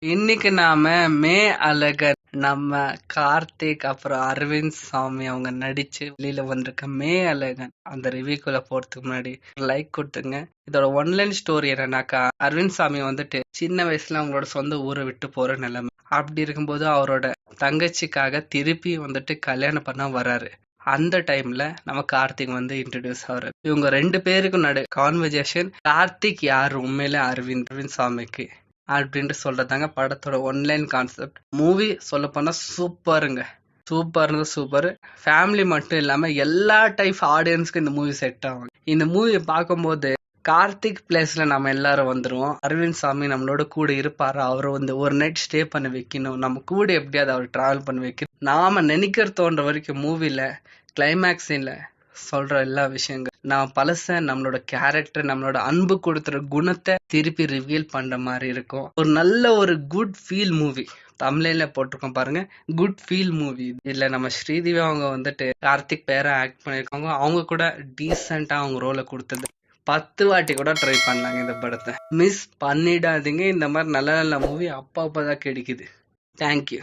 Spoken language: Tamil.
இன்னைக்கு நாம மே அழகன் நம்ம கார்த்திக் அப்புறம் அரவிந்த் சாமி அவங்க நடிச்சு வெளியில வந்திருக்க மே அழகன் அந்த ரிவ்யூக்குள்ள போறதுக்கு முன்னாடி லைக் கொடுத்துங்க. இதோட ஒன்லைன் ஸ்டோரி என்னன்னாக்கா, அரவிந்த் சாமி வந்துட்டு சின்ன வயசுல அவங்களோட சொந்த ஊரை விட்டு போற நிலைமை. அப்படி இருக்கும்போது அவரோட தங்கச்சிக்காக திருப்பி வந்துட்டு கல்யாணம் பண்ண வராரு. அந்த டைம்ல நம்ம கார்த்திக் வந்து இன்ட்ரடியூஸ் ஆகுறாரு. இவங்க ரெண்டு பேருக்கும் கான்வர்சேஷன். கார்த்திக் யாரு உண்மையில அரவிந்த் சாமிக்கு அப்படின்ட்டு சொல்றதாங்க படத்தோட ஒன்லைன் கான்செப்ட். மூவி சொல்ல போனா சூப்பருங்க. சூப்பர். ஃபேமிலி மட்டும் இல்லாம எல்லா டைப் ஆடியன்ஸ்க்கு இந்த மூவி செட் ஆகும். இந்த மூவி பார்க்கும்போது கார்த்திக் பிளேஸ்ல நம்ம எல்லாரும் வந்துருவோம். அரவிந்த் சாமி நம்மளோட கூட இருப்பாரு. அவரை வந்து ஒரு நைட் ஸ்டே பண்ண வைக்கணும், நம்ம கூட எப்படியாவது அவர் டிராவல் பண்ண வைக்கணும். நாம நினைக்கிற தோன்ற வரைக்கும் மூவில கிளைமேக்ஸ் சீன்ல சொல்ற எல்லா விஷயங்கள் நான் பழச நம்மளோட கேரக்டர் நம்மளோட அன்பு கொடுத்துற குணத்தை திருப்பி ரிவீல் பண்ற மாதிரி இருக்கும். ஒரு நல்ல ஒரு குட் ஃபீல் மூவி. தமிழ்ல போட்டிருக்கோம் பாருங்க, குட் ஃபீல் மூவி. இல்ல நம்ம ஸ்ரீதேவி அவங்க வந்துட்டு கார்த்திக் பேரை ஆக்ட் பண்ணிருக்காங்க. அவங்க கூட டீசெண்டா அவங்க ரோலை கொடுத்தது. 10 வாட்டி கூட ட்ரை பண்ணாங்க இந்த படத்தை. மிஸ் பண்ணிடாதீங்க. இந்த மாதிரி நல்ல நல்ல மூவி அப்பதான் கிடைக்குது. தேங்க்யூ.